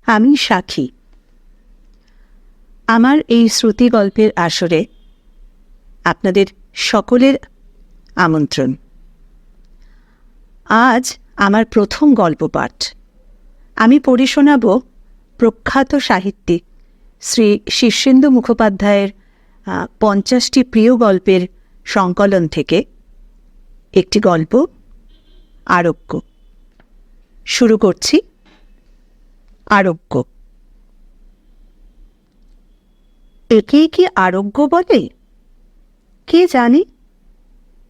আমি সাক্ষী। আমার এই শ্রুতি গল্পের আসরে আপনাদের সকলের আমন্ত্রণ। আজ আমার প্রথম গল্প পাঠ। আমি পড়ে শোনাব প্রখ্যাত সাহিত্যিক শ্রী শীর্ষেন্দু মুখোপাধ্যায়ের 50টি প্রিয় গল্পের সংকলন থেকে একটি গল্প, আরোগ্য। শুরু করছি। আরোগ্য। একেই কি আরোগ্য বলে? কে জানে।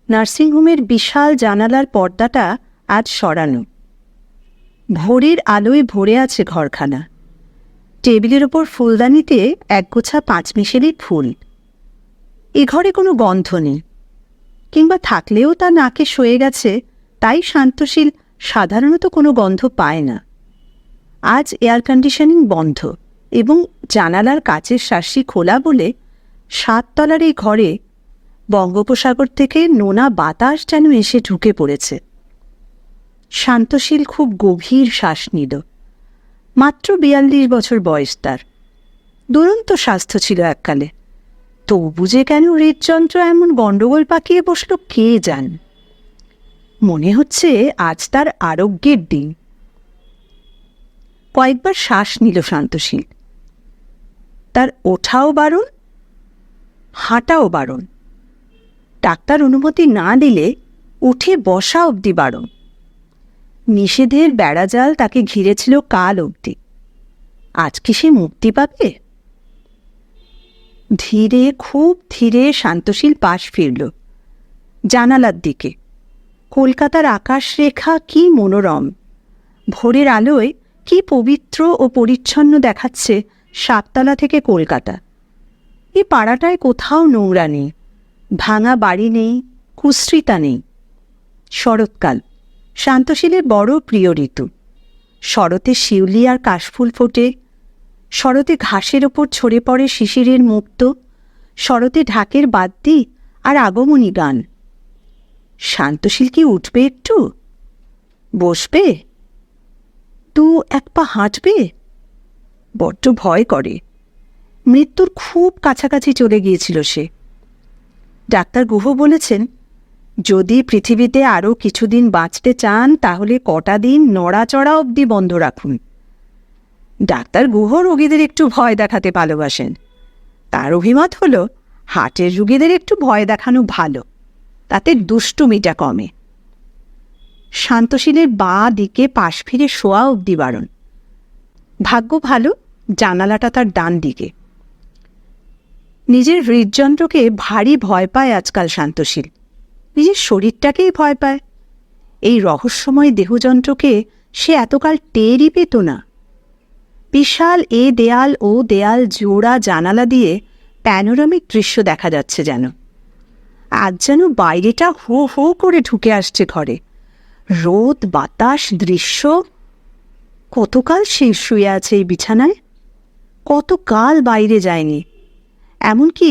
নার্সিংহোমের বিশাল জানালার পর্দাটা আজ সরানো। ভোরের আলোয় ভরে আছে ঘরখানা। টেবিলের ওপর ফুলদানিতে একগোছা পাঁচমিশেলি ফুল। এ ঘরে কোনো গন্ধ নেই, কিংবা থাকলেও তা নাকে সয়ে গেছে, তাই শান্তশীল সাধারণত কোনো গন্ধ পায় না। আজ এয়ার কন্ডিশনিং বন্ধ এবং জানালার কাচের শাসি খোলা বলে 7 তলার এই ঘরে বঙ্গোপসাগর থেকে নোনা বাতাস যেন এসে ঢুকে পড়েছে। শান্তশীল খুব গভীর শ্বাস নিল। মাত্র 42 বছর বয়স তার। দুরন্ত স্বাস্থ্য ছিল এককালে। তবু যে কেন হৃদযন্ত্র এমন গণ্ডগোল পাকিয়ে বসল কে জান। মনে হচ্ছে আজ তার আরোগ্যের দিন। কয়েকবার শ্বাস নিল শান্তশীল। তার ওঠাও বারণ, হাঁটাও বারণ। ডাক্তার অনুমতি না দিলে উঠে বসা অবধি বারণ। নিষেধের বেড়াজাল তাকে ঘিরেছিল কাল অবধি। আজ কি সে মুক্তি পাবে? ধীরে, খুব ধীরে শান্তশীল পাশ ফিরল জানালার দিকে। কলকাতার আকাশরেখা কি মনোরম! ভোরের আলোয় কি পবিত্র ও পরিচ্ছন্ন দেখাচ্ছে 7 তলা থেকে কলকাতা। এই পাড়াটায় কোথাও নোংরা নেই, ভাঙা বাড়ি নেই, কুশ্রিতা নেই। শরৎকাল শান্তশীলের বড় প্রিয় ঋতু। শরতে শিউলি আর কাশফুল ফোটে। শরতে ঘাসের ওপর ছড়ে পড়ে শিশিরের মুক্ত। শরতে ঢাকের বাদ্যি আর আগমনী গান। শান্তশীল কি উঠবে একটু? বসবে? 2-1 পা হাঁটবে? বড্ড ভয় করে। মৃত্যুর খুব কাছাকাছি চলে গিয়েছিল সে। ডাক্তার গুহ বলেছেন, যদি পৃথিবীতে আরও কিছুদিন বাঁচতে চান তাহলে কটা দিন নড়াচড়া অবধি বন্ধ রাখুন। ডাক্তার গুহ রোগীদের একটু ভয় দেখাতে ভালোবাসেন। তার অভিমত হল, হার্টের রোগীদের একটু ভয় দেখানো ভালো, তাতে দুষ্টুমিটা কমে। শান্তশীলের বাঁ দিকে পাশ ফিরে শোয়া অবধি বারণ। ভাগ্য ভালো, জানালাটা তার ডান দিকে। নিজের হৃদযন্ত্রকে ভারী ভয় পায় আজকাল শান্তশীল। নিজের শরীরটাকেই ভয় পায়। এই রহস্যময় দেহযন্ত্রকে সে এতকাল টেরই পেত না। বিশাল এ দেয়াল ও দেয়াল জোড়া জানালা দিয়ে প্যানোরামিক দৃশ্য দেখা যাচ্ছে যেন। আজ যেন বাইরেটা হো হো করে ঢুকে আসছে ঘরে। রোদ, বাতাস, দৃশ্য। কতকাল সে শুয়ে আছে এই বিছানায়, কতকাল বাইরে যায়নি। এমনকি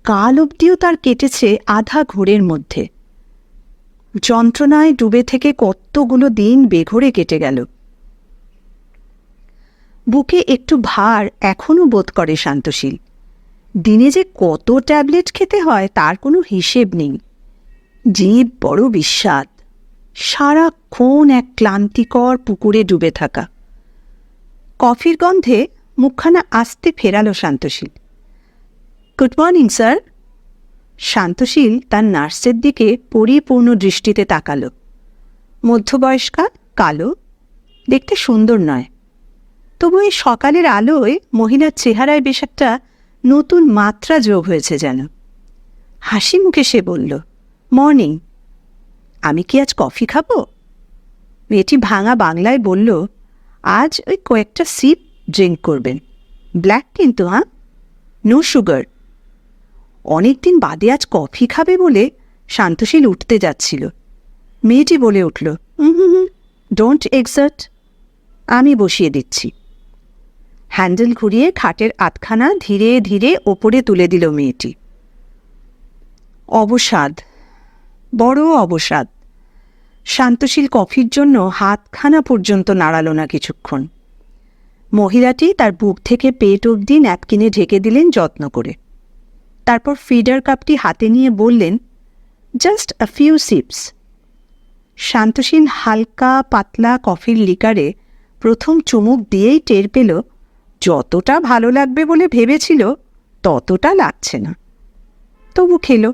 কাল অবধিও তার কেটেছে আধা ঘোরের মধ্যে। যন্ত্রণায় ডুবে থেকে কতগুলো দিন বেঘোরে কেটে গেল। বুকে একটু ভার এখনও বোধ করে শান্তশীল। দিনে যে কত ট্যাবলেট খেতে হয় তার কোনো হিসেব নেই। জীব বড় বিস্বাদ। সারাক্ষণ এক ক্লান্তিকর পুকুরে ডুবে থাকা। কফির গন্ধে মুখখানা আস্তে ফেরালো Shantashil. Good morning sir. Shantashil তার নার্সের দিকে পরিপূর্ণ দৃষ্টিতে তাকাল। মধ্যবয়স্কা, কালো, দেখতে সুন্দর নয়। তবু এই সকালের আলোয় মহিলার চেহারায় বেশ একটা নতুন মাত্রা যোগ হয়েছে যেন। হাসি মুখে সে বলল, মর্নিং। আমি কি আজ কফি খাবো? মেয়েটি ভাঙা বাংলায় বলল, আজ ওই কয়েকটা সিপ ড্রিঙ্ক করবেন। ব্ল্যাক কিন্তু, হ্যাঁ, নো সুগার। অনেকদিন বাদে আজ কফি খাবে বলে শান্তশীল উঠতে যাচ্ছিল। মেয়েটি বলে উঠল, ডোন্ট এক্সার্ট, আমি বসিয়ে দিচ্ছি। হ্যান্ডেল ঘুরিয়ে খাটের আধখানা ধীরে ধীরে ওপরে তুলে দিল মেয়েটি। অবসাদ, বড় অবসাদ। শান্তশীল কফির জন্য হাতখানা পর্যন্ত নাড়াল না কিছুক্ষণ। মহিলাটি তার বুক থেকে পেট অবধি ন্যাপকিনে ঢেকে দিলেন যত্ন করে। তারপর ফিডার কাপটি হাতে নিয়ে বললেন, জাস্ট আ ফিউ সিপস। শান্তশীল হালকা পাতলা কফির লিকারে প্রথম চুমুক দিয়েই টের পেল যতটা ভালো লাগবে বলে ভেবেছিল ততটা লাগছে না। তবু খেল।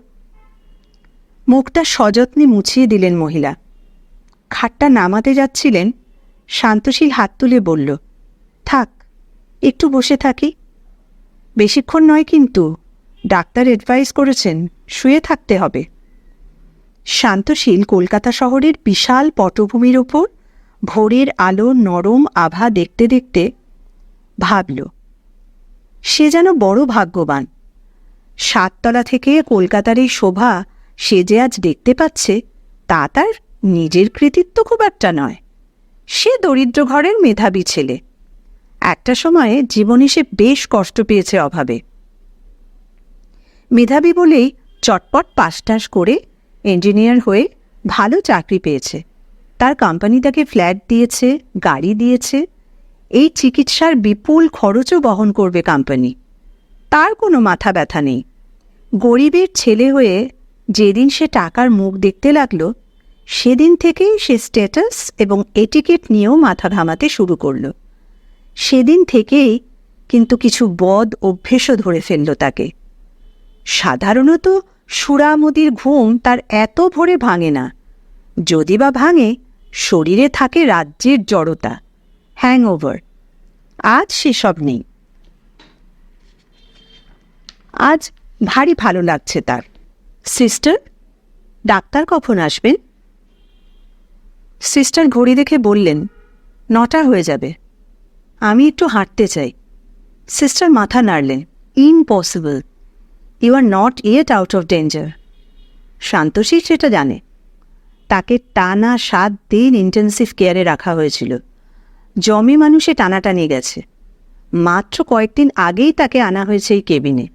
মুখটা সযত্নে মুছিয়ে দিলেন মহিলা। খাটটা নামাতে যাচ্ছিলেন, শান্তশীল হাত তুলে বলল, থাক, একটু বসে থাকি। বেশিক্ষণ নয় কিন্তু, ডাক্তার অ্যাডভাইস করেছেন শুয়ে থাকতে হবে। শান্তশীল কলকাতা শহরের বিশাল পটভূমির ওপর ভোরের আলো নরম আভা দেখতে দেখতে ভাবল, সে যেন বড় ভাগ্যবান। 7 তলা থেকে কলকাতার এই শোভা সে যে আজ দেখতে পাচ্ছে তা তার নিজের কৃতিত্ব খুব একটা নয়। সে দরিদ্র ঘরের মেধাবী ছেলে। একটা সময়ে জীবনে সে বেশ কষ্ট পেয়েছে অভাবে। মেধাবী বলেই চটপট পাস করে ইঞ্জিনিয়ার হয়ে ভালো চাকরি পেয়েছে। তার কোম্পানি তাকে ফ্ল্যাট দিয়েছে, গাড়ি দিয়েছে। এই চিকিৎসার বিপুল খরচও বহন করবে কোম্পানি। তার কোনো মাথা ব্যথা নেই। গরিবের ছেলে হয়ে যেদিন সে টাকার মুখ দেখতে লাগলো, সেদিন থেকেই সে স্ট্যাটাস এবং এটিকেট নিয়েও মাথা ঘামাতে শুরু করল। সেদিন থেকেই কিন্তু কিছু বদ অভ্যেসও ধরে ফেলল তাকে। সাধারণত সুরামুদির ঘুম তার এত ভোরে ভাঙে না। যদি বা ভাঙে, শরীরে থাকে রাজ্যের জড়তা, হ্যাংওভার। আজ সেসব নেই। আজ ভারী ভালো লাগছে তার। সিস্টার, ডাক্তার কখন আসবেন? সিস্টার ঘড়ি দেখে বললেন, 9টা হয়ে যাবে। আমি একটু হাঁটতে চাই। সিস্টার মাথা নাড়লেন, impossible, you are not yet out of danger. Shantashil সেটা জানে। তাকে টানা 7 দিন ইন্টেন্সিভ কেয়ারে রাখা হয়েছিল। জমি মানুষে টানাটানি গেছে। মাত্র কয়েকদিন আগেই তাকে আনা হয়েছে এই কেবিনে।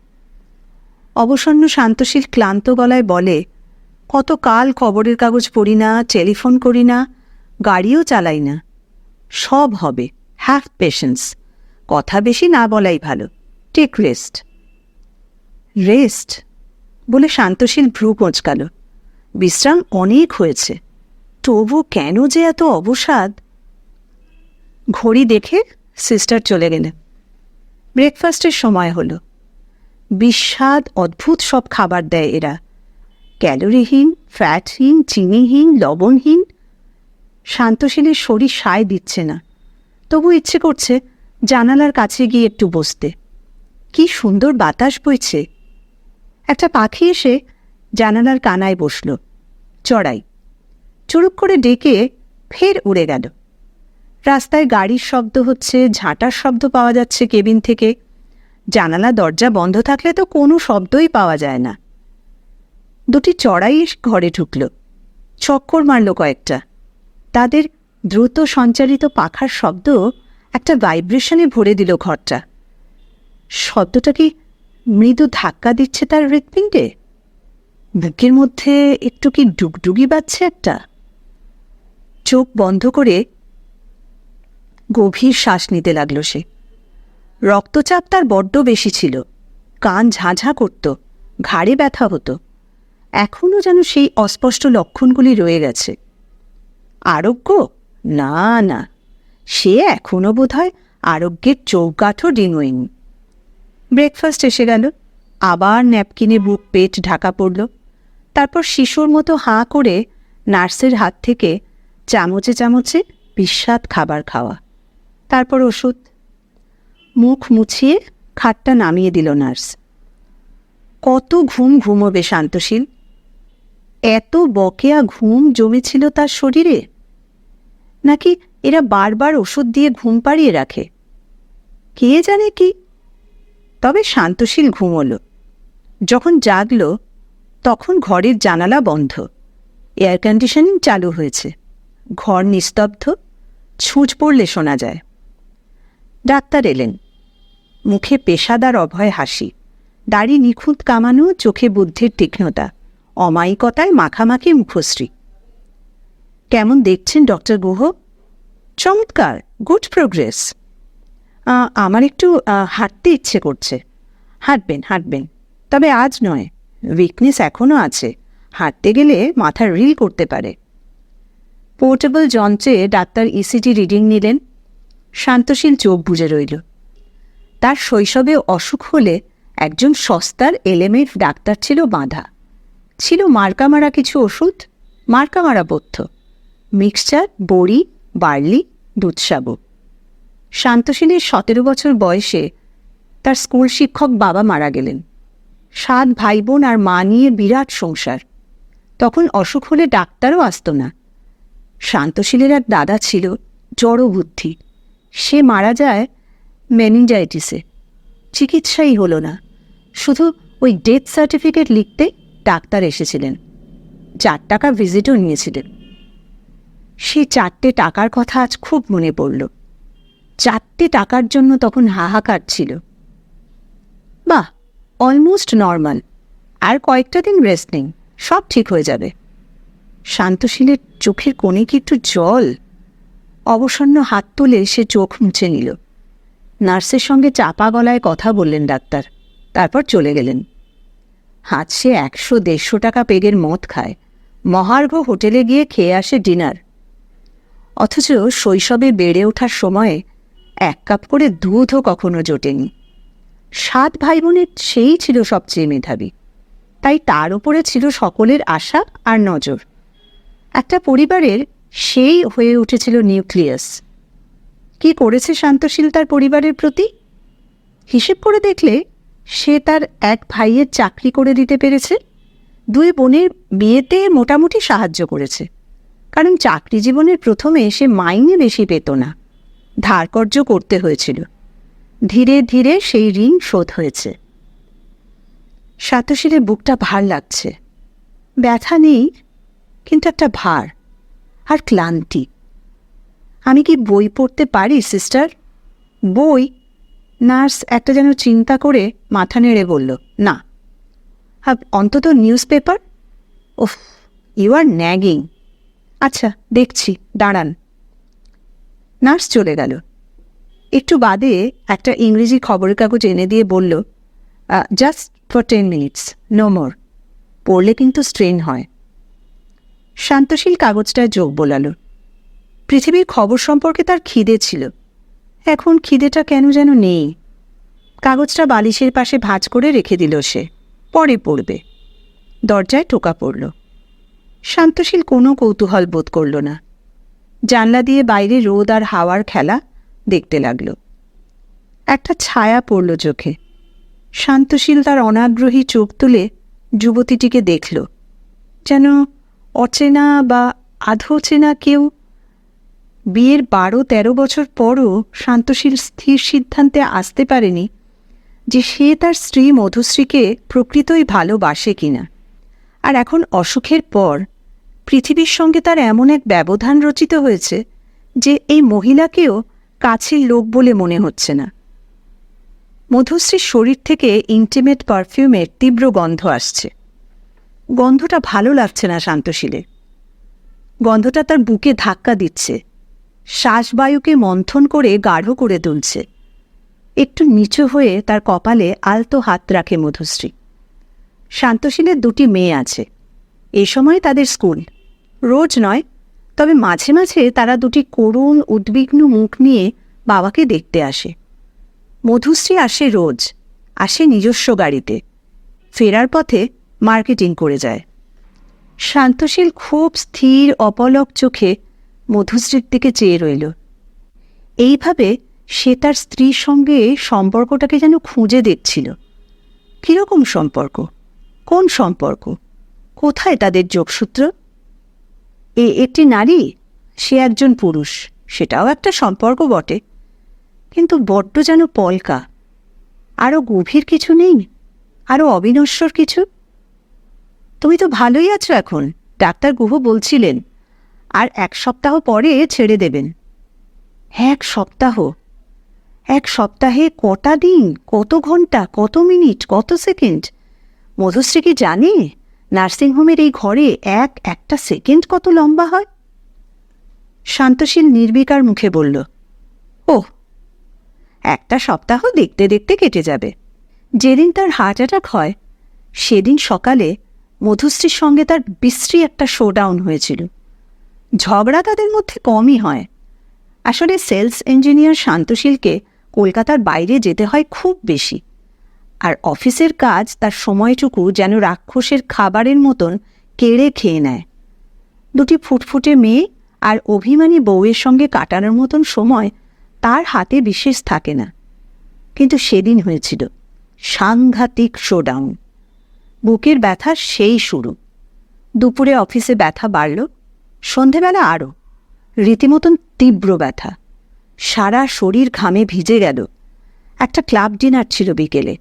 অবসন্ন শান্তশীল ক্লান্ত গলায় বলে, কতকাল খবরের কাগজ পড়ি না, টেলিফোন করি না, গাড়িও চালাই না। সব হবে, হ্যাভ পেশেন্স। কথা বেশি না বলাই ভালো। Take rest. রেস্ট বলে শান্তশীল ভ্রু কোঁচকাল। বিশ্রাম অনেক হয়েছে, তবু কেন যে এত অবসাদ। ঘড়ি দেখে সিস্টার চলে গেলেন। ব্রেকফাস্টের সময় হলো। বিস্বাদ অদ্ভুত সব খাবার দেয় এরা। ক্যালোরিহীন, ফ্যাটহীন, চিনিহীন, লবণহীন। শান্তশীলের শরীর সায় দিচ্ছে না। তবু ইচ্ছে করছে জানালার কাছে গিয়ে একটু বসতে। কি সুন্দর বাতাস বইছে। একটা পাখি এসে জানালার কানায় বসল, চড়াই। চুরুক করে ডেকে ফের উড়ে গেল। রাস্তায় গাড়ির শব্দ হচ্ছে, ঝাঁটার শব্দ পাওয়া যাচ্ছে কেবিন থেকে। জানালা দরজা বন্ধ থাকলে তো কোনো শব্দই পাওয়া যায় না। 2টি চড়াই ঘরে ঢুকল। চক্কর মারল কয়েকটা। তাদের দ্রুত সঞ্চারিত পাখার শব্দ একটা ভাইব্রেশনে ভরে দিল ঘরটা। শব্দটা কি মৃদু ধাক্কা দিচ্ছে তার হৃৎপিণ্ডে? বুকের মধ্যে একটু কি ডুগডুগি বাজছে একটা? চোখ বন্ধ করে গভীর শ্বাস নিতে লাগল সে। রক্তচাপ তার বড্ড বেশি ছিল। কান ঝাঁঝা করত, ঘাড়ে ব্যথা হতো। এখনও যেন সেই অস্পষ্ট লক্ষণগুলি রয়ে গেছে। আরোগ্য? না না, সে এখনও বোধহয় আরোগ্যের চৌকাঠও ডিঙোয়নি। ব্রেকফাস্ট এসে গেল। আবার ন্যাপকিনে বুক পেট ঢাকা পড়ল। তারপর শিশুর মতো হাঁ করে নার্সের হাত থেকে চামচে চামচে বিস্বাদ খাবার খাওয়া। তারপর ওষুধ। মুখ মুছিয়ে খাটটা নামিয়ে দিল নার্স। কত ঘুম ঘুমোবে শান্তশীল? এত বকেয়া ঘুম জমেছিল তার শরীরে? নাকি এরা বারবার ওষুধ দিয়ে ঘুম পাড়িয়ে রাখে? কে জানে কি। তবে শান্তশীল ঘুমোল। যখন জাগল তখন ঘরের জানালা বন্ধ। এয়ার কন্ডিশনিং চালু হয়েছে। ঘর নিস্তব্ধ, ছুঁচ পড়লে শোনা যায়। ডাক্তার এলেন। মুখে পেশাদার অভয় হাসি, দাড়ি নিখুঁত কামানো, চোখে বুদ্ধির তীক্ষ্ণতা, অমায়িকতায় মাখামাখি মুখশ্রী। কেমন দেখছেন ডক্টর গুহ? চমৎকার, গুড প্রোগ্রেস। আমার একটু হাঁটতে ইচ্ছে করছে। হাঁটবেন হাঁটবেন, তবে আজ নয়, উইকনেস এখনও আছে, হাঁটতে গেলে মাথা রিল করতে পারে। পোর্টেবল যন্ত্রে ডাক্তার ইসিজি রিডিং নিলেন। শান্তশীল চোখ বুজে রইল। তার শৈশবে অসুখ হলে একজন সস্তার এলেমের ডাক্তার ছিল বাঁধা। ছিল মার্কামারা কিছু ওষুধ, মার্কামারা পথ্য, মিক্সচার, বড়ি, বার্লি, দুধসাবু। শান্তশীলের 17 বছর বয়সে তার স্কুল শিক্ষক বাবা মারা গেলেন। 7 ভাই বোন আর মা নিয়ে বিরাট সংসার। তখন অসুখ হলে ডাক্তারও আসত না। শান্তশীলের এক দাদা ছিল, জড়বুদ্ধি। সে মারা যায় মেনিনজাইটিসে। চিকিৎসাই হলো না, শুধু ওই ডেথ সার্টিফিকেট লিখতে ডাক্তার এসেছিলেন। 4 টাকা ভিজিটও নিয়েছিলেন। সেই 4টে টাকার কথা আজ খুব মনে পড়ল। 4টে টাকার জন্য তখন হাহাকার ছিল। বাহ, অলমোস্ট নর্মাল, আর কয়েকটা দিন রেস্ট নিন, সব ঠিক হয়ে যাবে। শান্তশীলের চোখের কোণে কি একটু জল? অবসন্ন হাত তুলে সে চোখ মুছে নিল। নার্সের সঙ্গে চাপা গলায় কথা বললেন ডাক্তার, তারপর চলে গেলেন। আজ সে 100-150 টাকা পেগের মদ খায়, মহার্ঘ হোটেলে গিয়ে খেয়ে আসে ডিনার। অথচ শৈশবে বেড়ে ওঠার সময়ে 1 কাপ করে দুধও কখনো জোটেনি। 7 ভাই বোনের সেই ছিল সবচেয়ে মেধাবী, তাই তার উপরে ছিল সকলের আশা আর নজর। একটা পরিবারের সেই হয়ে উঠেছিল নিউক্লিয়াস। কি করেছে শান্তশীল তার পরিবারের প্রতি? হিসেব করে দেখলে সে তার 1 ভাইয়ের চাকরি করে দিতে পেরেছে, 2 বোনের বিয়েতে মোটামুটি সাহায্য করেছে। কারণ চাকরি জীবনের প্রথমে সে মাইনে বেশি পেত না, ধারকর্য করতে হয়েছিল। ধীরে ধীরে সেই ঋণ শোধ হয়েছে। শান্তশীলের বুকটা ভার লাগছে। ব্যথা নেই, কিন্তু একটা ভার আর ক্লান্তি। আমি কি বই পড়তে পারি সিস্টার? বই? নার্স একটা যেন চিন্তা করে মাথা নেড়ে বলল, না। অন্তত নিউজ পেপার? ওফ, ইউ আর ন্যাগিং। আচ্ছা দেখছি, দাঁড়ান। নার্স চলে গেল। একটু বাদে একটা ইংরেজি খবরের কাগজ এনে দিয়ে বলল, just for 10 minutes, no more. পড়লে কিন্তু স্ট্রেন হয়। শান্তশীল কাগজটায় যোগ বোলালো। পৃথিবীর খবর সম্পর্কে তার খিদে ছিল, এখন খিদেটা কেন যেন নেই। কাগজটা বালিশের পাশে ভাঁজ করে রেখে দিল সে, পরে পড়বে। দরজায় টোকা পড়ল। শান্তশীল কোনো কৌতূহল বোধ করল না। জানলা দিয়ে বাইরে রোদ আর হাওয়ার খেলা দেখতে লাগল। একটা ছায়া পড়ল চোখে। শান্তশীল তার অনাগ্রহী চোখ তুলে যুবতীটিকে দেখল, যেন অচেনা বা আধো চেনা কেউ। বিয়ের 12-13 বছর পরও শান্তশীল স্থির সিদ্ধান্তে আসতে পারেনি যে সে তার স্ত্রী মধুশ্রীকে প্রকৃতই ভালোবাসে কিনা। আর এখন অসুখের পর পৃথিবীর সঙ্গে তার এমন এক ব্যবধান রচিত হয়েছে যে এই মহিলাকেও কাছের লোক বলে মনে হচ্ছে না। মধুশ্রীর শরীর থেকে ইন্টিমেট পারফিউমের তীব্র গন্ধ আসছে। গন্ধটা ভালো লাগছে না শান্তশীলের। গন্ধটা তার বুকে ধাক্কা দিচ্ছে, শ্বাসবায়ুকে মন্থন করে গাঢ় করে তুলছে। একটু নিচু হয়ে তার কপালে আলতো হাত রাখে মধুশ্রী। শান্তশীলের 2টি মেয়ে আছে। এ সময় তাদের স্কুল। রোজ নয়, তবে মাঝে মাঝে তারা 2টি করুণ উদ্বিগ্ন মুখ নিয়ে বাবাকে দেখতে আসে। মধুশ্রী আসে রোজ, আসে নিজস্ব গাড়িতে, ফেরার পথে মার্কেটিং করে যায়। শান্তশীল খুব স্থির অপলক চোখে মধুশ্রীর দিকে চেয়ে রইল। এইভাবে সে তার স্ত্রীর সঙ্গে সম্পর্কটাকে যেন খুঁজে দেখছিল। কীরকম সম্পর্ক? কোন সম্পর্ক? কোথায় তাদের যোগসূত্র? একটি নারী, সে একজন পুরুষ, সেটাও একটা সম্পর্ক বটে, কিন্তু বড্ড যেন পলকা। আরও গভীর কিছু নেই? আরও অবিনশ্বর কিছু? তুমি তো ভালোই আছো এখন, ডাক্তার গুহ বলছিলেন, আর 1 সপ্তাহ পরে ছেড়ে দেবেন। 1 সপ্তাহ? 1 সপ্তাহে কটা দিন, কত ঘন্টা, কত মিনিট, কত সেকেন্ড? মধুশ্রী কি জানে নার্সিংহোমের এই ঘরে একটা সেকেন্ড কত লম্বা হয়? শান্তশীল নির্বিকার মুখে বলল, ওহ, একটা সপ্তাহ দেখতে দেখতে কেটে যাবে। যেদিন তার হার্ট অ্যাটাক হয় সেদিন সকালে মধুশ্রীর সঙ্গে তার বিশ্রী একটা শোডাউন হয়েছিল। ঝগড়া তাদের মধ্যে কমই হয়। আসলে সেলস ইঞ্জিনিয়ার শান্তশীলকে কলকাতার বাইরে যেতে হয় খুব বেশি, আর অফিসের কাজ তার সময়টুকু যেন রাক্ষসের খাবারের মতন কেড়ে খেয়ে নেয়। দুটি ফুটফুটে মেয়ে আর অভিমানী বউয়ের সঙ্গে কাটানোর মতন সময় তার হাতে বিশেষ থাকে না। কিন্তু সেদিন হয়েছিল সাংঘাতিক শোডাউন। বুকের ব্যথা সেই শুরু। দুপুরে অফিসে ব্যথা বাড়ল, সন্ধেবেলা আরও রীতিমতন তীব্র ব্যথা। সারা শরীর ঘামে ভিজে গেল। একটা ক্লাব ডিনার ছিল বিকেলে।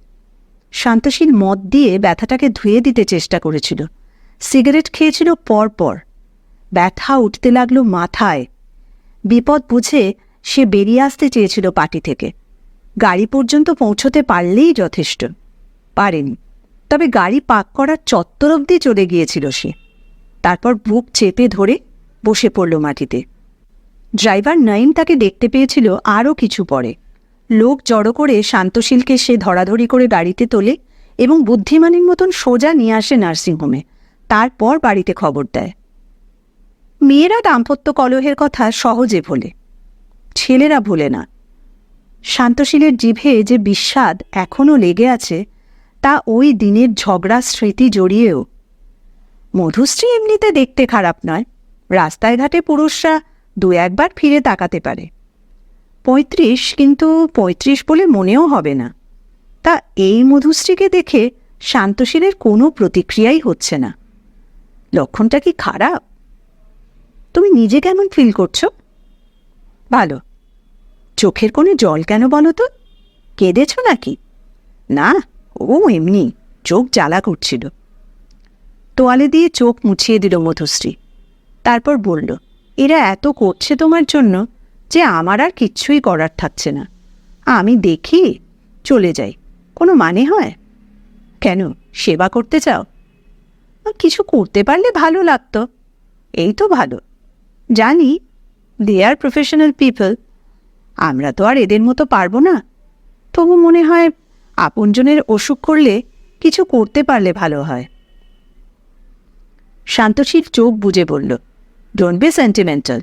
শান্তশীল মদ দিয়ে ব্যথাটাকে ধুয়ে দিতে চেষ্টা করেছিল, সিগারেট খেয়েছিল পরপর। ব্যথা উঠতে লাগলো মাথায়। বিপদ বুঝে সে বেরিয়ে আসতে চেয়েছিল পার্টি থেকে। গাড়ি পর্যন্ত পৌঁছতে পারলেই যথেষ্ট। পারেনি। তবে গাড়ি পার্ক করার চত্বর অবধি চলে গিয়েছিল সে। তারপর বুক চেপে ধরে বসে পড়ল মাটিতে। ড্রাইভার নাইম তাকে দেখতে পেয়েছিল আরও কিছু পরে। লোক জড়ো করে শান্তশীলকে সে ধরাধরি করে গাড়িতে তোলে এবং বুদ্ধিমানের মতন সোজা নিয়ে আসে নার্সিংহোমে। তারপর বাড়িতে খবর দেয়। মেয়েরা দাম্পত্য কলহের কথা সহজে ভোলে, ছেলেরা ভোলে না। শান্তশীলের জিভে যে বিস্বাদ এখনও লেগে আছে তা ওই দিনের ঝগড়ার স্মৃতি জড়িয়েও। মধুশ্রী এমনিতে দেখতে খারাপ নয়। রাস্তায় ঘাটে পুরুষরা দু একবার ফিরে তাকাতে পারে। 35, কিন্তু 35 বলে মনেও হবে না। তা এই মধুশ্রীকে দেখে শান্তশীলের কোনো প্রতিক্রিয়াই হচ্ছে না। লক্ষণটা কি খারাপ? তুমি নিজে কেমন ফিল করছো? ভালো। চোখের কোণে জল কেন বলো তো? কেঁদেছ নাকি? না, ও এমনি চোখ জ্বালা করছিল। তোয়ালে দিয়ে চোখ মুছিয়ে দিল মধুশ্রী। তারপর বলল, এরা এত করছে তোমার জন্য যে আমার আর কিচ্ছুই করার থাকছে না। আমি দেখি চলে যাই, কোনো মানে হয়? কেন, সেবা করতে চাও? কিছু করতে পারলে ভালো লাগতো। এই তো ভালো। জানি দে আর প্রফেশনাল পিপল, আমরা তো আর এদের মতো পারবো না। তবু মনে হয় আপনজনের অসুখ করলে কিছু করতে পারলে ভালো হয়। শান্তশীল চোখ বুজে বলল, ডোন্ট বি সেন্টিমেন্টাল।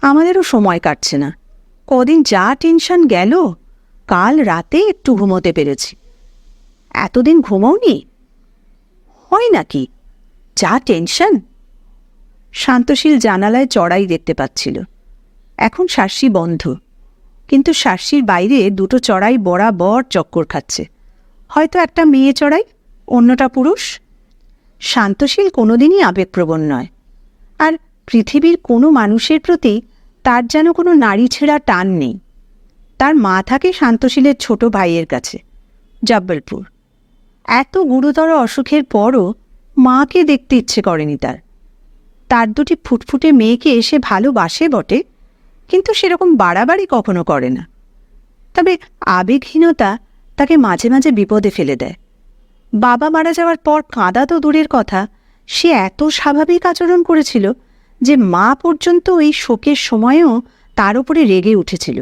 আমাদেরও সময় কাটছে না। কদিন যা টেনশন গেল, কাল রাতে একটু ঘুমোতে পেরেছি। এতদিন ঘুমোওনি? হয় নাকি? যা টেনশন। শান্তশীল জানালায় চড়াই দেখতে পাচ্ছিল। এখন শার্সি বন্ধ, কিন্তু শার্সির বাইরে দুটো চড়াই বরাবর চক্কর খাচ্ছে। হয়তো একটা মেয়ে চড়াই, অন্যটা পুরুষ। শান্তশীল কোনোদিনই আবেগপ্রবণ নয়, আর পৃথিবীর কোনো মানুষের প্রতি তার যেন কোনো নারী ছেঁড়া টান নেই। তার মা থাকে শান্তশীলের ছোট ভাইয়ের কাছে, জব্বলপুর। এত গুরুতর অসুখের পরও মাকে দেখতে ইচ্ছে করেনি তার। তার দুটি ফুটফুটে মেয়েকে এসে ভালোবাসে বটে, কিন্তু সেরকম বাড়াবাড়ি কখনো করে না। তবে আবেগহীনতা তাকে মাঝে মাঝে বিপদে ফেলে দেয়। বাবা মারা যাওয়ার পর কাঁদা তো দূরের কথা, সে এত স্বাভাবিক আচরণ করেছিল যে মা পর্যন্ত এই শোকের সময়েও তার উপরে রেগে উঠেছিল।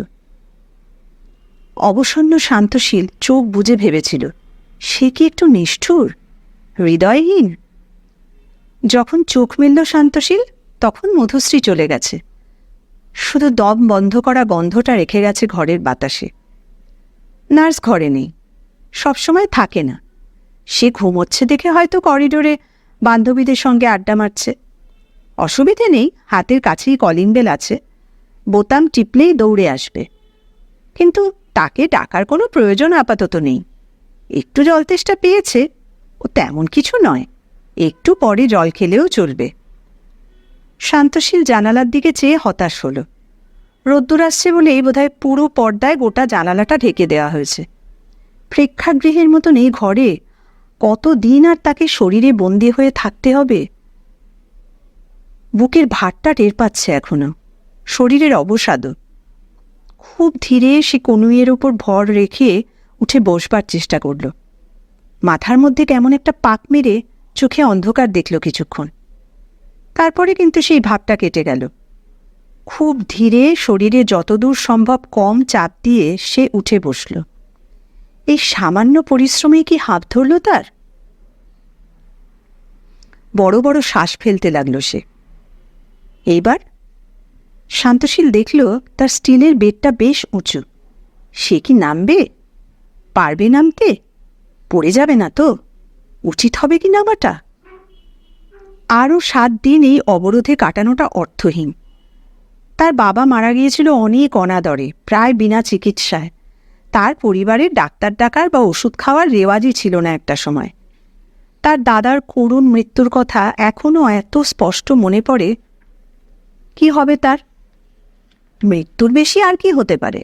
অবসন্ন শান্তশীল চোখ বুজে ভেবেছিল, সে কি একটু নিষ্ঠুর, হৃদয়হীন? যখন চোখ মেলল শান্তশীল, তখন মধুশ্রী চলে গেছে। শুধু দম বন্ধ করা গন্ধটা রেখে গেছে ঘরের বাতাসে। নার্স ঘরে নেই, সবসময় থাকে না। সে ঘুমোচ্ছে দেখে হয়তো করিডোরে বান্ধবীদের সঙ্গে আড্ডা মারছে। অসুবিধে নেই, হাতের কাছেই কলিং বেল আছে, বোতাম টিপলেই দৌড়ে আসবে। কিন্তু তাকে ডাকার কোনো প্রয়োজন আপাতত নেই। একটু জল তেষ্টা পেয়েছে, ও তেমন কিছু নয়, একটু পরে জল খেলেও চলবে। শান্তশীল জানালার দিকে চেয়ে হতাশ হল। রোদ্দুর আসছে বলেই বোধহয় পুরো পর্দায় গোটা জানালাটা ঢেকে দেওয়া হয়েছে। প্রেক্ষাগৃহের মতন এই ঘরে কতদিন আর তাকে শরীরে বন্দী হয়ে থাকতে হবে? বুকের ভারটা টের পাচ্ছে এখনো, শরীরের অবসাদও। খুব ধীরে সে কনুইয়ের ওপর ভর রেখে উঠে বসবার চেষ্টা করল। মাথার মধ্যে কেমন একটা পাক মেরে চোখে অন্ধকার দেখল কিছুক্ষণ। তারপরে কিন্তু সেই ভাবটা কেটে গেল। খুব ধীরে শরীরে যতদূর সম্ভব কম চাপ দিয়ে সে উঠে বসল। এই সামান্য পরিশ্রমে কি হাঁপ ধরল তার? বড় বড় শ্বাস ফেলতে লাগল সে। এইবার শান্তশীল দেখল তার স্টিলের বেডটা বেশ উঁচু। সে কি নামবে? পারবে নামতে? পড়ে যাবে না তো? উচিত হবে কি নামাটা? আরও 7 দিন এই অবরোধে কাটানোটা অর্থহীন। তার বাবা মারা গিয়েছিল অনেক অনাদরে, প্রায় বিনা চিকিৎসায়। তার পরিবারের ডাক্তার ডাকার বা ওষুধ খাওয়ার রেওয়াজই ছিল না একটা সময়। তার দাদার করুণ মৃত্যুর কথা এখনও এত স্পষ্ট মনে পড়ে। কি হবে তার? মৃত্যুর বেশি আর কি হতে পারে?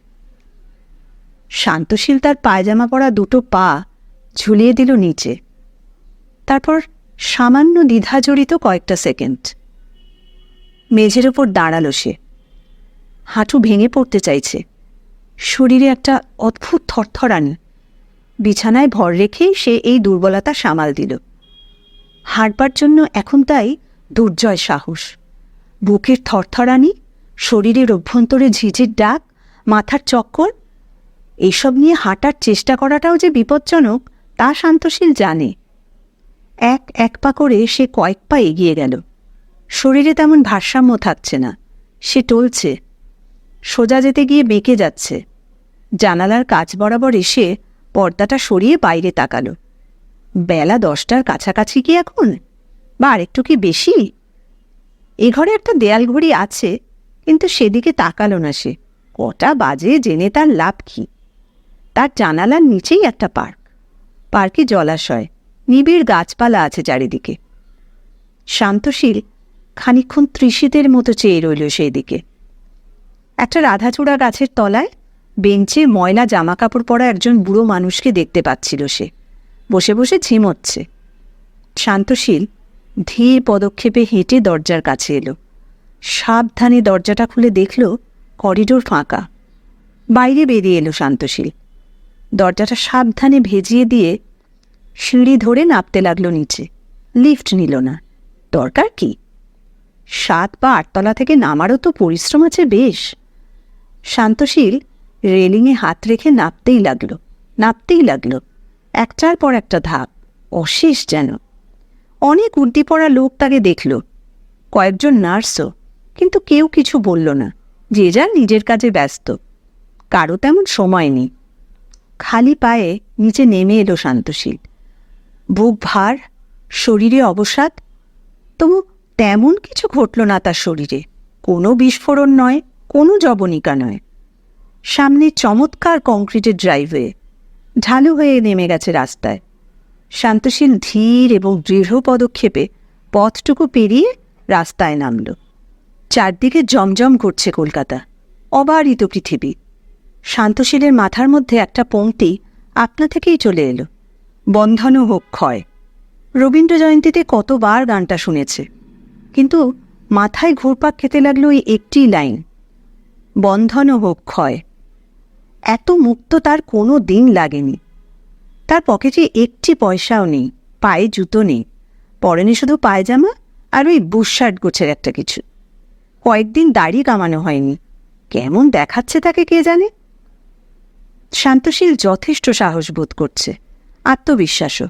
শান্তশীল তার পায়জামা পরা দুটো পা ঝুলিয়ে দিল নিচে। তারপর সামান্য দ্বিধাজড়িত কয়েকটা সেকেন্ড মেঝের ওপর দাঁড়ালো সে। হাঁটু ভেঙে পড়তে চাইছে। শরীরে একটা অদ্ভুত থরথরানি। বিছানায় ভর রেখেই সে এই দুর্বলতা সামাল দিল। হাঁটবার জন্য এখন তাই দুর্জয় সাহস। বুকের থরথরানি, শরীরের অভ্যন্তরে ঝিঝির ডাক, মাথার চক্কর, এইসব নিয়ে হাঁটার চেষ্টা করাটাও যে বিপজ্জনক তা শান্তশীল জানে। এক পা করে সে কয়েক পা এগিয়ে গেল। শরীরে তেমন ভারসাম্য থাকছে না। সে টলছে। সোজা যেতে গিয়ে বেঁকে যাচ্ছে। জানালার কাছ বরাবর এসে পর্দাটা সরিয়ে বাইরে তাকালো। বেলা 10টার কাছাকাছি কি এখন? বা আরেকটু কি বেশি? এ ঘরে একটা দেয়াল ঘড়ি আছে, কিন্তু সেদিকে তাকালো না সে। কটা বাজে জেনে তার লাভ কি? তার জানালার নিচেই একটা পার্ক। পার্কে জলাশয়, নিবিড় গাছপালা আছে চারিদিকে। শান্তশীল খানিকক্ষণ তৃষিতের মতো চেয়ে রইল সেই দিকে। একটা রাধাচূড়া গাছের তলায় বেঞ্চে ময়লা জামাকাপড় পরা একজন বুড়ো মানুষকে দেখতে পাচ্ছিল সে। বসে বসে ঝিমোচ্ছে। শান্তশীল ধীর পদক্ষেপে হেঁটে দরজার কাছে এলো। সাবধানে দরজাটা খুলে দেখল করিডোর ফাঁকা। বাইরে বেরিয়ে এলো শান্তশীল। দরজাটা সাবধানে ভেজিয়ে দিয়ে সিঁড়ি ধরে নামতে লাগলো নিচে। লিফট নিল না। দরকার কি? 7 বা 8 তলা থেকে নামারও তো পরিশ্রম আছে বেশ। শান্তশীল রেলিংয়ে হাত রেখে নামতেই লাগলো। একটার পর একটা ধাপ, অশেষ যেন। অনেক উর্দি পড়া লোক তাকে দেখল, কয়েকজন নার্সও, কিন্তু কেউ কিছু বলল না। যে যার নিজের কাজে ব্যস্ত। কারো তেমন সময় নেই। খালি পায়ে নিচে নেমে এলো শান্তশীল। বুক ভার, শরীরে অবসাদ। তবু তেমন কিছু ঘটল না তার শরীরে। কোনো বিস্ফোরণ নয়, কোনো জবনিকা নয়। সামনে চমৎকার কংক্রিটের ড্রাইভওয়ে, ঢালু হয়ে নেমে গেছে রাস্তায়। শান্তশীল ধীর এবং দৃঢ় পদক্ষেপে পথটুকু পেরিয়ে রাস্তায় নামল। চারদিকে জমজম করছে কলকাতা, অবারিত পৃথিবী। শান্তশীলের মাথার মধ্যে একটা পংক্তি আপনা থেকেই চলে এলো। বন্ধন হোক ক্ষয়। রবীন্দ্র জয়ন্তীতে কতবার গানটা শুনেছে, কিন্তু মাথায় ঘুরপাক খেতে লাগলো এই একটি লাইন, বন্ধন হোক ক্ষয়। এত মুক্ত তার কোনো দিন লাগেনি। তার পকেটে একটি পয়সাও নেই, পায়ে জুতো নেই, পরনে শুধু পায়জামা আর ওই বুশশার্ট গোছের একটা কিছু। কয়েকদিন দাড়ি কামানো হয়নি। কেমন দেখাচ্ছে তাকে কে জানে। শান্তশীল যথেষ্ট সাহস বোধ করছে, আত্মবিশ্বাসও।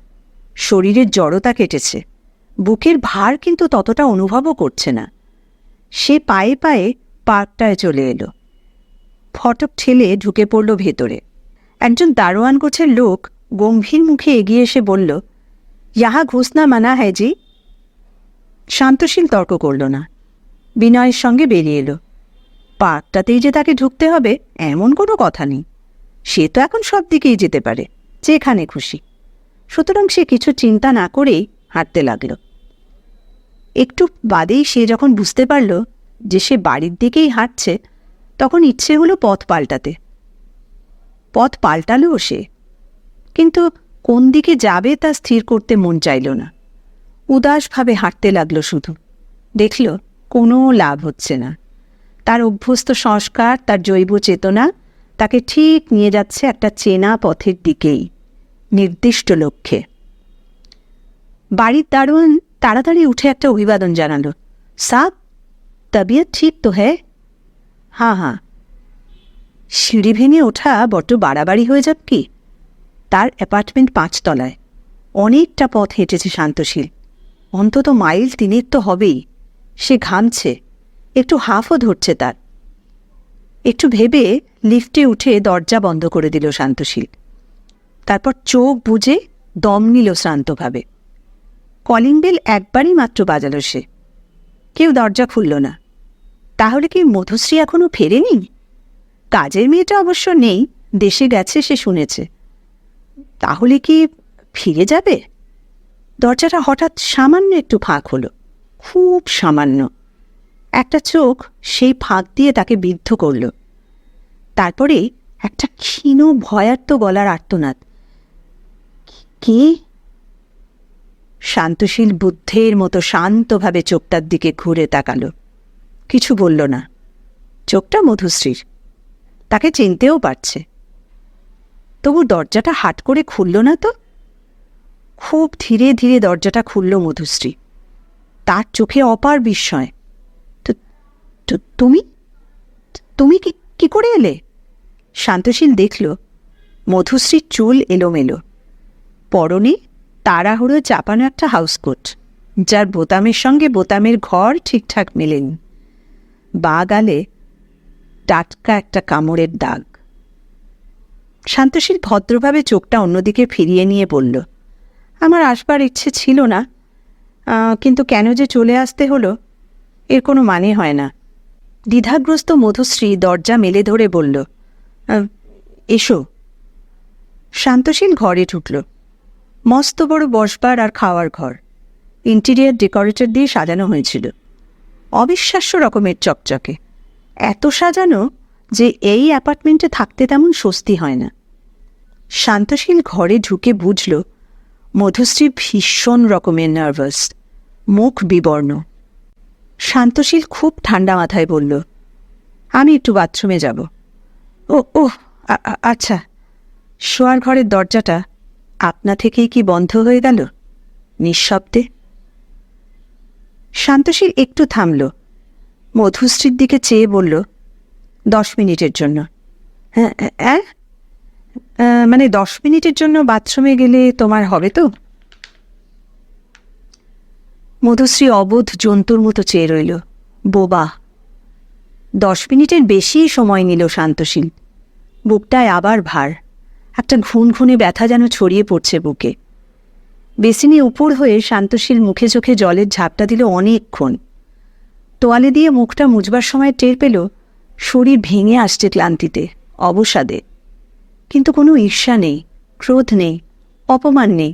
শরীরের জড়তা কেটেছে, বুকের ভার কিন্তু ততটা অনুভবও করছে না। সে পায়ে পায়ে পার্কটায় চলে এলো। ফটক ঠেলে ঢুকে পড়ল ভেতরে। একজন দারোয়ান গোছের লোক গম্ভীর মুখে এগিয়ে এসে বলল, ইহা ঘুষ না মানা হ্যায় জি। শান্তশীল তর্ক করল না, বিনয়ের সঙ্গে বেরিয়ে এলো। পার্কটাতেই যে তাকে ঢুকতে হবে এমন কোনো কথা নেই। সে তো এখন সব দিকেই যেতে পারে, যেখানে খুশি। সুতরাং সে কিছু চিন্তা না করেই হাঁটতে লাগল। একটু বাদেই সে যখন বুঝতে পারল যে সে বাড়ির দিকেই হাঁটছে, তখন ইচ্ছে হলো পথ পাল্টাতে। পথ পাল্টালও সে, কিন্তু কোন দিকে যাবে তা স্থির করতে মন চাইল না। উদাসভাবে হাঁটতে লাগলো শুধু। দেখল কোনো লাভ হচ্ছে না। তার অভ্যস্ত সংস্কার, তার জৈব চেতনা তাকে ঠিক নিয়ে যাচ্ছে একটা চেনা পথের দিকেই, নির্দিষ্ট লক্ষ্যে। বাড়ির দারোয়ান তাড়াতাড়ি উঠে একটা অভিবাদন জানালো, সাব তবিয়ত ঠিক তো হ্যাঁ? হাঁ হাঁ। সিঁড়ি ভেঙে ওঠা বড্ড বাড়াবাড়ি হয়ে যাক কি? তার অ্যাপার্টমেন্ট 5 তলায়। অনেকটা পথ হেঁটেছে শান্তশীল, অন্তত মাইল 3 তো হবেই। সে ঘামছে, একটু হাঁফও ধরছে তার। একটু ভেবে লিফটে উঠে দরজা বন্ধ করে দিল শান্তশীল। তারপর চোখ বুজে দম নিল শ্রান্তভাবে। কলিং বেল একবারই মাত্র বাজালো সে। কেউ দরজা খুলল না। তাহলে কি মধুশ্রী এখনো ফেরেনি? কাজের মেয়েটা অবশ্য নেই, দেশে গেছে সে শুনেছে। তাহলে কি ফিরে যাবে? দরজাটা হঠাৎ সামান্য একটু ফাঁক হলো, খুব সামান্য। একটা চোখ সেই ফাঁক দিয়ে তাকে বিদ্ধ করল। তারপরে একটা ক্ষীণ ভয়ার্ত গলার আর্তনাদ। কে? শান্তশীল বুদ্ধের মতো শান্তভাবে চোখটার দিকে ঘুরে তাকালো। কিছু বলল না। চোখটা মধুশ্রীর, তাকে চিনতেও পারছে। তবু দরজাটা হাট করে খুলল না তো। খুব ধীরে ধীরে দরজাটা খুলল মধুশ্রী। তার চোখে অপার বিস্ময়। তুমি তুমি কি করে এলে? শান্তশীল দেখল মধুশ্রীর চুল এলোমেলো, পরনে তাড়াহুড়ো চাপানো একটা হাউসকোট, যার বোতামের সঙ্গে বোতামের ঘর ঠিকঠাক মেলেনি। বা গালে টাটকা একটা কামড়ের দাগ। শান্তশীল ভদ্রভাবে চোখটা অন্যদিকে ফিরিয়ে নিয়ে বলল, আমার আসবার ইচ্ছে ছিল না, কিন্তু কেন যে চলে আসতে হলো এর কোনো মানে হয় না। দ্বিধাগ্রস্ত মধুশ্রী দরজা মেলে ধরে বলল, এসো। শান্তশীল ঘরে ঢুকল। মস্ত বড় বসবার আর খাওয়ার ঘর, ইন্টেরিয়ার ডেকোরেটর দিয়ে সাজানো হয়েছিল। অবিশ্বাস্য রকমের চকচকে, এত সাজানো যে এই অ্যাপার্টমেন্টে থাকতে তেমন স্বস্তি হয় না। শান্তশীল ঘরে ঢুকে বুঝল মধুশ্রী ভীষণ রকমের নার্ভাস, মুখ বিবর্ণ। শান্তশীল খুব ঠান্ডা মাথায় বলল, আমি একটু বাথরুমে যাব। ও আচ্ছা। শোয়ার ঘরের দরজাটা আপনা থেকেই কি বন্ধ হয়ে গেল নিঃশব্দে? শান্তশীল একটু থামল, মধুশ্রীর দিকে চেয়ে বলল, 10 মিনিটের জন্য। হ্যাঁ, মানে 10 মিনিটের জন্য বাথরুমে গেলে তোমার হবে তো? মধুশ্রী অবোধ জন্তুর মতো চেয়ে রইল, বোবা। 10 মিনিটের বেশি সময় নিল শান্তশীল। বুকটায় আবার ভার, একটা ঘুনঘুনে ব্যথা যেন ছড়িয়ে পড়ছে বুকে। বেসিনে উপর হয়ে শান্তশীল মুখে চোখে জলের ঝাপটা দিল অনেকক্ষণ। তোয়ালে দিয়ে মুখটা মুছবার সময় টের পেল শরীর ভেঙে আসছে ক্লান্তিতে, অবসাদে। কিন্তু কোনো ঈর্ষা নেই, ক্রোধ নেই, অপমান নেই।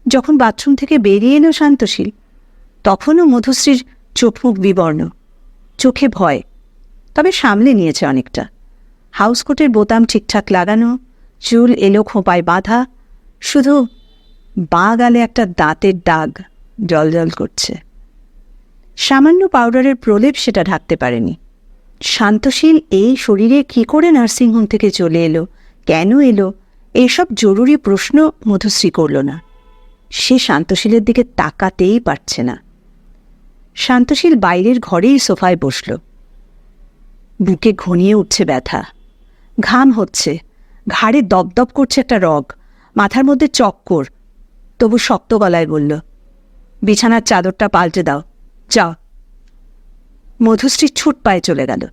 যখন বাথরুম থেকে বেরিয়ে এলো শান্তশীল, তখনও মধুশ্রীর চোখ মুখ বিবর্ণ, চোখে ভয়, তবে সামলে নিয়েছে অনেকটা। হাউসকোটের বোতাম ঠিকঠাক লাগানো, চুল এলো খোঁপায় বাঁধা, শুধু বাঁ গালে একটা দাঁতের দাগ জলজল করছে। সামান্য পাউডারের প্রলেপ সেটা ঢাকতে পারেনি। শান্তশীল এই শরীরে কি করে নার্সিংহোম থেকে চলে এলো, কেন এলো, এইসব জরুরি প্রশ্ন মধুশ্রী করল না। সে শান্তশীলের দিকে তাকাতেই পারছে না। শান্তশীল বাইরের ঘরেই সোফায় বসল। বুকে ঘনিয়ে উঠছে ব্যথা, ঘাম হচ্ছে, ঘাড়ে দপদপ করছে একটা রগ, মাথার মধ্যে চক্কর। তবু শক্ত গলায় বলল, বিছানার চাদরটা পাল্টে দাও, যাও। মধুশ্রী ছুট পায়ে চলে গেল।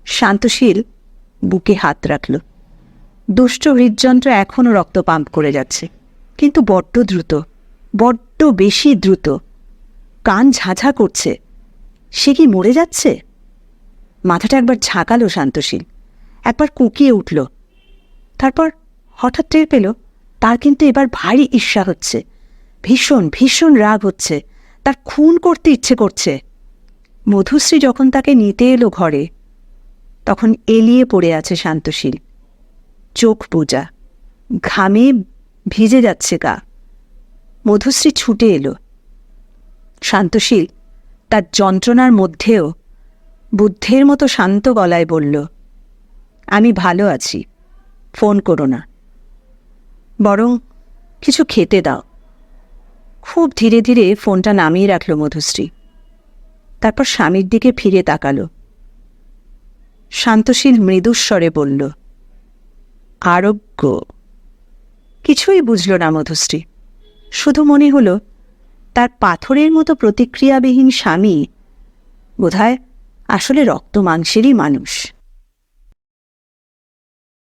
শান্তশীল বুকে হাত রাখল। দুষ্ট হৃদযন্ত্র এখনও রক্ত পাম্প করে যাচ্ছে, কিন্তু বড্ড দ্রুত, বড্ড বেশি দ্রুত। কান ঝাঁঝা করছে। সে কি মরে যাচ্ছে? মাথাটা একবার ঝাঁকালো শান্তশীল, একবার কুঁকিয়ে উঠল। তারপর হঠাৎ টের পেল তার কিন্তু এবার ভারী ঈর্ষা হচ্ছে, ভীষণ ভীষণ রাগ হচ্ছে, তার খুন করতে ইচ্ছে করছে। মধুশ্রী যখন তাকে নিতে এলো ঘরে, তখন এলিয়ে পড়ে আছে শান্তশীল, চোখ বোজা, ঘামে ভিজে যাচ্ছে গা। মধুশ্রী ছুটে এলো। শান্তশীল তার যন্ত্রণার মধ্যেও বুদ্ধের মতো শান্ত গলায় বলল, আমি ভালো আছি, ফোন করো না, বরং কিছু খেতে দাও। খুব ধীরে ধীরে ফোনটা নামিয়ে রাখল মধুশ্রী। তারপর স্বামীর দিকে ফিরে তাকালো। শান্তশীল মৃদুস্বরে বলল, আরোগ্য। কিছুই বুঝল না মধুশ্রী। শুধু মনে হলো তার পাথরের মতো প্রতিক্রিয়াবিহীন স্বামী বোধহয় আসলে রক্ত মাংসেরই মানুষ।